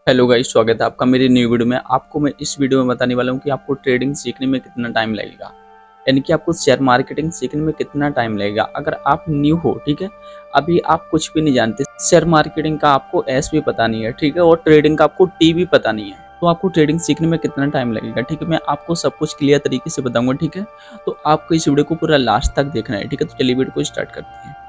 Hello guys, स्वागत है आपका मेरी न्यू वीडियो में। आपको मैं इस वीडियो में बताने वाला हूँ कि आपको ट्रेडिंग सीखने में कितना टाइम लगेगा, यानी कि आपको शेयर मार्केटिंग सीखने में कितना टाइम लगेगा। अगर आप न्यू हो, ठीक है, अभी आप कुछ भी नहीं जानते, शेयर मार्केटिंग का आपको एस भी पता नहीं है, ठीक है, और ट्रेडिंग का आपको टी भी पता नहीं है, तो आपको ट्रेडिंग सीखने में कितना टाइम लगेगा, ठीक है। मैं आपको सब कुछ क्लियर तरीके से बताऊंगा, ठीक है। तो आपको इस वीडियो को पूरा लास्ट तक देखना है, ठीक है। तो चलिए वीडियो को स्टार्ट करते हैं।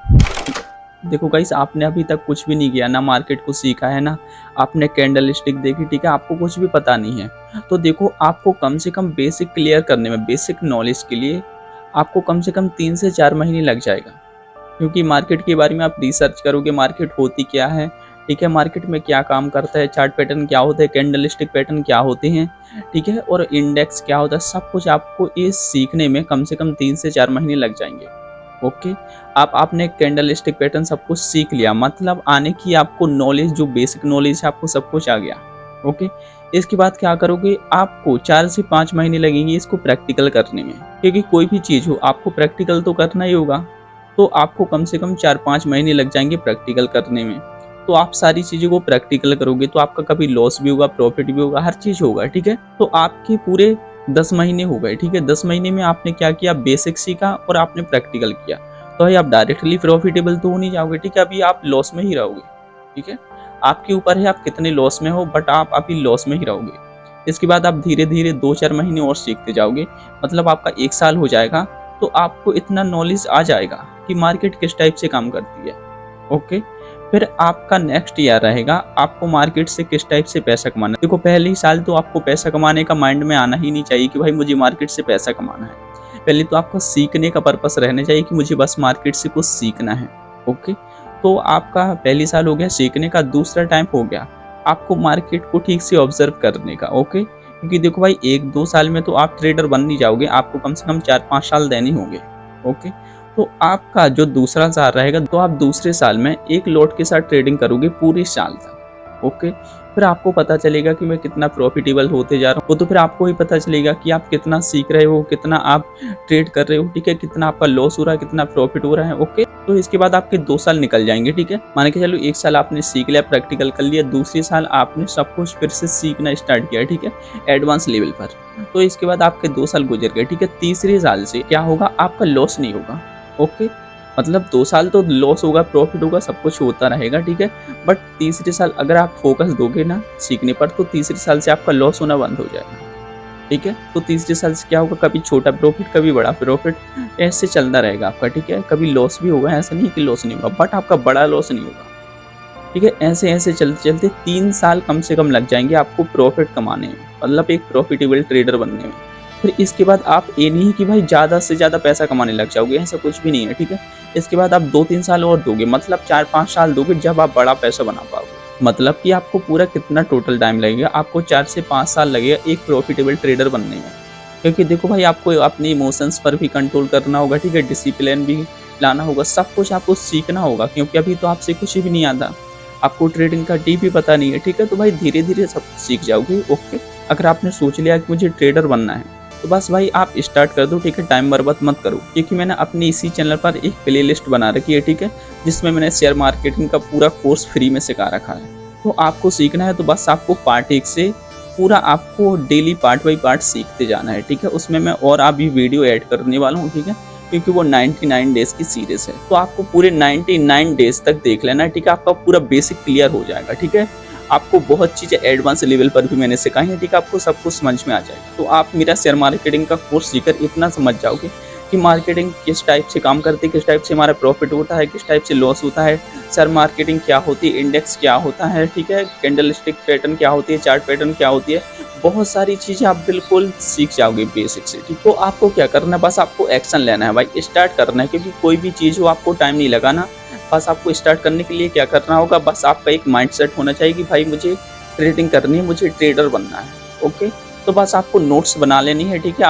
देखो गाइस, आपने अभी तक कुछ भी नहीं किया, ना मार्केट को सीखा है, ना आपने कैंडल स्टिक देखी, ठीक है, आपको कुछ भी पता नहीं है। तो देखो, आपको कम से कम बेसिक क्लियर करने में, बेसिक नॉलेज के लिए आपको कम से कम 3 से 4 महीने लग जाएगा, क्योंकि मार्केट के बारे में आप रिसर्च करोगे, मार्केट होती क्या है, ठीक है, मार्केट में क्या काम करता है, चार्ट पैटर्न क्या होता है, कैंडल स्टिक पैटर्न क्या होते हैं, ठीक है, और इंडेक्स क्या होता है, सब कुछ आपको ये सीखने में कम से कम 3 से 4 महीने लग जाएंगे। ओके। आप आपने कैंडल स्टिक पैटर्न सब कुछ सीख लिया, मतलब आने की आपको नॉलेज, जो बेसिक नॉलेज है, आपको सब कुछ आ गया। ओके। इसके बाद क्या करोगे, आपको 4 से 5 महीने लगेंगे इसको प्रैक्टिकल करने में, क्योंकि कोई भी चीज़ हो आपको प्रैक्टिकल तो करना ही होगा। तो आपको कम से कम 4-5 महीने लग जाएंगे प्रैक्टिकल करने में। तो आप सारी चीज़ों को प्रैक्टिकल करोगे तो आपका कभी लॉस भी होगा, प्रॉफिट भी होगा, हर चीज़ होगा, ठीक है। तो आपके पूरे 10 महीने हो गए, ठीक है। 10 महीने में आपने क्या किया, बेसिक सीखा और आपने प्रैक्टिकल किया। तो भाई आप डायरेक्टली प्रॉफिटेबल तो हो नहीं जाओगे, ठीक है, अभी आप लॉस में ही रहोगे, ठीक है। आपके ऊपर है आप कितने लॉस में हो, बट आप अभी लॉस में ही रहोगे। इसके बाद आप धीरे धीरे 2-4 महीने और सीखते जाओगे, मतलब आपका 1 साल हो जाएगा। तो आपको इतना नॉलेज आ जाएगा कि मार्केट किस टाइप से काम करती है। ओके। फिर आपका नेक्स्ट ईयर रहेगा, आपको मार्केट से किस टाइप से पैसा कमाना है। देखो, पहले ही साल तो आपको पैसा कमाने का माइंड में आना ही नहीं चाहिए कि भाई मुझे मार्केट से पैसा कमाना है। पहले तो आपका सीखने का पर्पस रहना चाहिए कि मुझे बस मार्केट से कुछ सीखना है। ओके। तो आपका पहली साल हो गया सीखने का, दूसरा टाइम हो गया आपको मार्केट को ठीक से ऑब्जर्व करने का। ओके। क्योंकि देखो भाई, 1-2 साल में तो आप ट्रेडर बन नहीं जाओगे, आपको कम से कम 4-5 साल देने होंगे। ओके। तो आपका जो दूसरा साल रहेगा, तो आप दूसरे साल में एक लॉट के साथ ट्रेडिंग करोगे पूरे साल तक। ओके। फिर आपको पता चलेगा कि मैं कितना प्रॉफिटेबल होते जा रहा हूँ। वो तो फिर आपको ही पता चलेगा कि आप कितना सीख रहे हो, कितना आप ट्रेड कर रहे हो, ठीक है, कितना आपका लॉस हो रहा है, कितना प्रॉफिट हो रहा है। ओके। तो इसके बाद आपके 2 साल निकल जाएंगे, ठीक है। मान के चलो 1 साल आपने सीख लिया, प्रैक्टिकल कर लिया, दूसरे साल आपने सब कुछ फिर से सीखना स्टार्ट किया, ठीक है, एडवांस लेवल पर। तो इसके बाद आपके 2 साल गुजर गए, ठीक है। तीसरे साल से क्या होगा, आपका लॉस नहीं होगा। ओके। मतलब 2 साल तो लॉस होगा, प्रॉफिट होगा, सब कुछ होता रहेगा, ठीक है। बट तीसरे साल अगर आप फोकस दोगे ना सीखने पर, तो तीसरे साल से आपका लॉस होना बंद हो जाएगा, ठीक है। तो तीसरे साल से क्या होगा, कभी छोटा प्रॉफिट, कभी बड़ा प्रॉफिट, ऐसे चलता रहेगा आपका, ठीक है। कभी लॉस भी होगा, ऐसा नहीं कि लॉस नहीं होगा, बट आपका बड़ा लॉस नहीं होगा, ठीक है। ऐसे ऐसे चलते चलते 3 साल कम से कम लग जाएंगे आपको प्रॉफिट कमाने में, मतलब एक प्रॉफिटेबल ट्रेडर बनने में। फिर इसके बाद आप ये नहीं कि भाई ज़्यादा से ज़्यादा पैसा कमाने लग जाओगे, ऐसा कुछ भी नहीं है, ठीक है। इसके बाद आप 2-3 साल और दोगे, मतलब 4-5 साल दोगे, जब आप बड़ा पैसा बना पाओगे। मतलब कि आपको पूरा कितना टोटल टाइम लगेगा, आपको 4 से 5 साल लगेगा एक प्रॉफिटेबल ट्रेडर बनने में। क्योंकि देखो भाई, आपको अपने इमोशंस पर भी कंट्रोल करना होगा, ठीक है, डिसिप्लिन भी लाना होगा, सब कुछ आपको सीखना होगा, क्योंकि अभी तो आपसे कुछ भी नहीं आता, आपको ट्रेडिंग का डी भी पता नहीं है, ठीक है। तो भाई धीरे धीरे सब सीख जाओगे। ओके। अगर आपने सोच लिया कि मुझे ट्रेडर बनना है, तो बस भाई आप स्टार्ट कर दो, ठीक है, टाइम बर्बाद मत करो, क्योंकि मैंने अपने इसी चैनल पर एक प्लेलिस्ट बना रखी है, ठीक है, जिसमें मैंने शेयर मार्केटिंग का पूरा कोर्स फ्री में सिखा रखा है। तो आपको सीखना है तो बस आपको पार्ट 1 से पूरा आपको डेली पार्ट बाई पार्ट सीखते जाना है, ठीक है। उसमें मैं और अभी वीडियो ऐड करने वाला हूँ, ठीक है, क्योंकि वो 99 डेज की सीरीज है। तो आपको पूरे 99 डेज तक देख लेना है, ठीक है, आपका पूरा बेसिक क्लियर हो जाएगा, ठीक है। आपको बहुत चीज़ें एडवांस लेवल पर भी मैंने सिखाई है, ठीक है, आपको सब कुछ समझ में आ जाएगा। तो आप मेरा शेयर मार्केटिंग का कोर्स सीखकर इतना समझ जाओगे कि मार्केटिंग किस टाइप से काम करती है, किस टाइप से हमारा प्रॉफिट होता है, किस टाइप से लॉस होता है, शेयर मार्केटिंग क्या होती है, इंडेक्स क्या होता है, ठीक है, कैंडल स्टिक पैटर्न क्या होती है, चार्ट पैटर्न क्या होती है, बहुत सारी चीज़ें आप बिल्कुल सीख जाओगे बेसिक से, ठीक। तो आपको क्या करना है, बस आपको एक्शन लेना है भाई, स्टार्ट करना है, क्योंकि कोई भी चीज़ हो आपको टाइम नहीं लगाना। बस आपको स्टार्ट करने के लिए क्या करना होगा, बस आपका एक माइंडसेट होना चाहिए कि भाई मुझे ट्रेडिंग करनी है, मुझे ट्रेडर बनना है। ओके। तो बस आपको नोट्स बना लेनी है, ठीक है,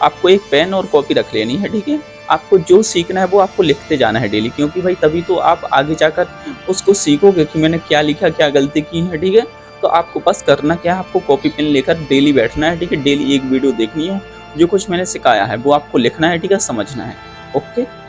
आपको एक पेन और कॉपी रख लेनी है, ठीक है। आपको जो सीखना है वो आपको लिखते जाना है डेली, क्योंकि भाई तभी तो आप आगे जाकर उसको सीखोगे कि मैंने क्या लिखा, क्या गलती की है, ठीक है। तो आपको बस करना क्या है, आपको कॉपी पेन लेकर डेली बैठना है, ठीक है, डेली एक वीडियो देखनी है, जो कुछ मैंने सिखाया है वो आपको लिखना है, ठीक है, समझना है। ओके।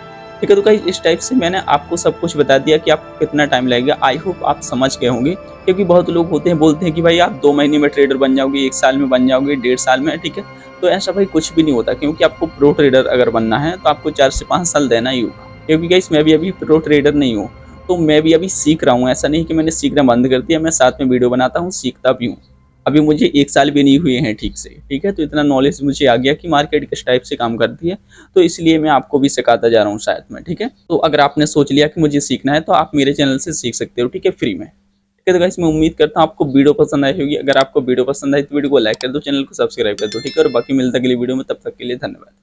ठीक है। तो गाइस इस टाइप से मैंने आपको सब कुछ बता दिया कि आपको कितना टाइम लगेगा। आई होप आप समझ गए होंगे, क्योंकि बहुत लोग होते हैं बोलते हैं कि भाई आप 2 महीने में ट्रेडर बन जाओगे, 1 साल में बन जाओगे, 1.5 साल में, ठीक है। तो ऐसा भाई कुछ भी नहीं होता, क्योंकि आपको प्रो ट्रेडर अगर बनना है तो आपको 4 से 5 साल देना ही होगा। क्योंकि गाइस मैं भी अभी प्रो ट्रेडर नहीं हूँ, तो मैं भी अभी सीख रहा हूँ। ऐसा नहीं कि मैंने सीखना बंद कर दिया, मैं साथ में वीडियो बनाता हूँ, सीखता भी हूँ। अभी मुझे 1 साल भी नहीं हुए हैं ठीक से, ठीक है। तो इतना नॉलेज मुझे आ गया कि मार्केट किस टाइप से काम करती है, तो इसलिए मैं आपको भी सिखाता जा रहा हूँ साथ में, ठीक है। तो अगर आपने सोच लिया कि मुझे सीखना है तो आप मेरे चैनल से सीख सकते हो, ठीक है, फ्री में। ठीक है। तो गाइस मैं उम्मीद करता हूँ आपको वीडियो पसंद आई होगी। अगर आपको वीडियो पसंद आई तो वीडियो को लाइक कर दो, चैनल को सब्सक्राइब कर दो, ठीक है। और बाकी मिलता है अगली वीडियो में, तब तक के लिए धन्यवाद।